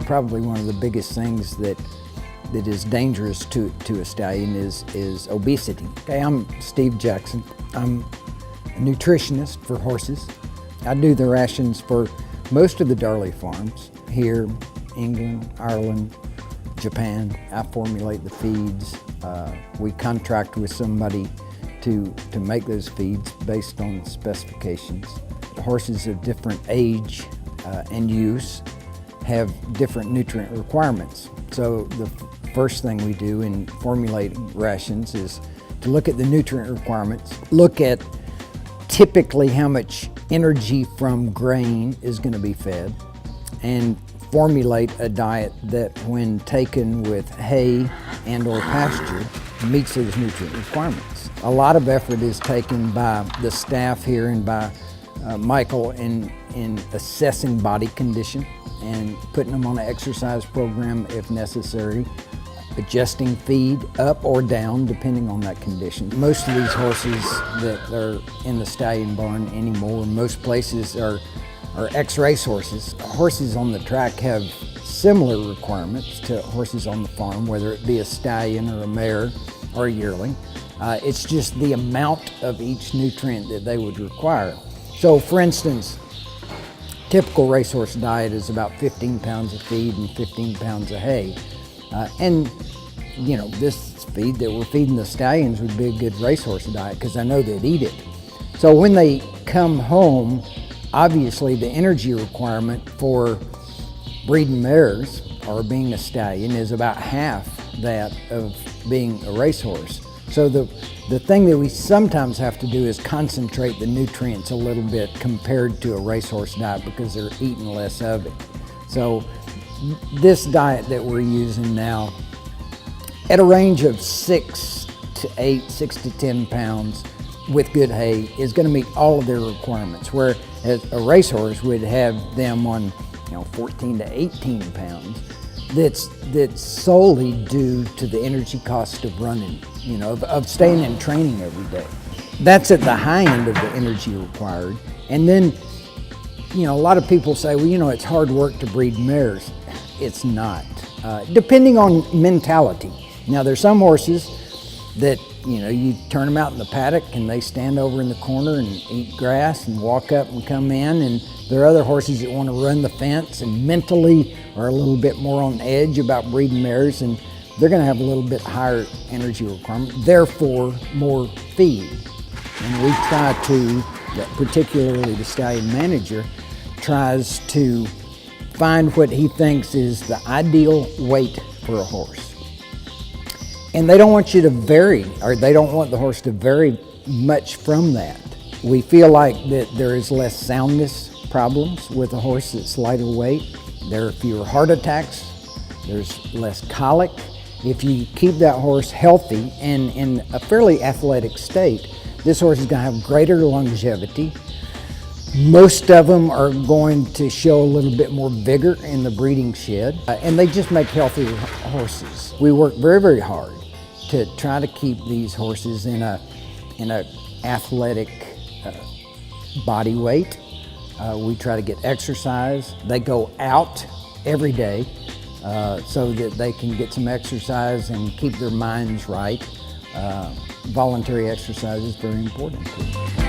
probably one of the biggest things that is dangerous to a stallion is obesity. Okay, I'm Steve Jackson. I'm a nutritionist for horses. I do the rations for most of the Darley farms here, England, Ireland, Japan. I formulate the feeds. We contract with somebody to make those feeds based on specifications. The horses of different age and use have different nutrient requirements. So the first thing we do in formulating rations is to look at the nutrient requirements, look at typically how much energy from grain is going to be fed, and formulate a diet that, when taken with hay and or pasture, meets those nutrient requirements. A lot of effort is taken by the staff here and by Michael in assessing body condition and putting them on an exercise program if necessary, adjusting feed up or down depending on that condition. Most of these horses that are in the stallion barn anymore, most places are ex-race horses. Horses on the track have similar requirements to horses on the farm, whether it be a stallion or a mare or a yearling. It's just the amount of each nutrient that they would require. So for instance, typical racehorse diet is about 15 pounds of feed and 15 pounds of hay. And you know, this feed that we're feeding the stallions would be a good racehorse diet because I know they'd eat it. So when they come home, obviously the energy requirement for breeding mares or being a stallion is about half that of being a racehorse. So the thing that we sometimes have to do is concentrate the nutrients a little bit compared to a racehorse diet because they're eating less of it. So this diet that we're using now, at a range of 6 to 10 pounds with good hay, is going to meet all of their requirements, whereas a racehorse would have them on 14 to 18 pounds. That's solely due to the energy cost of running, of staying in training every day. That's at the high end of the energy required. And then, a lot of people say, well, it's hard work to breed mares. It's not, depending on mentality. Now, there's some horses that, you turn them out in the paddock and they stand over in the corner and eat grass and walk up and come in. And there are other horses that want to run the fence and mentally are a little bit more on edge about breeding mares, and they're going to have a little bit higher energy requirement, therefore more feed. And we try to, particularly the stallion manager, tries to find what he thinks is the ideal weight for a horse. And they don't want you to vary, or they don't want the horse to vary much from that. We feel like that there is less soundness problems with a horse that's lighter weight. There are fewer heart attacks. There's less colic. If you keep that horse healthy and in a fairly athletic state, this horse is going to have greater longevity. Most of them are going to show a little bit more vigor in the breeding shed, and they just make healthier horses. We work very, very hard to try to keep these horses in a athletic body weight. We try to get exercise. They go out every day so that they can get some exercise and keep their minds right. Voluntary exercise is very important too.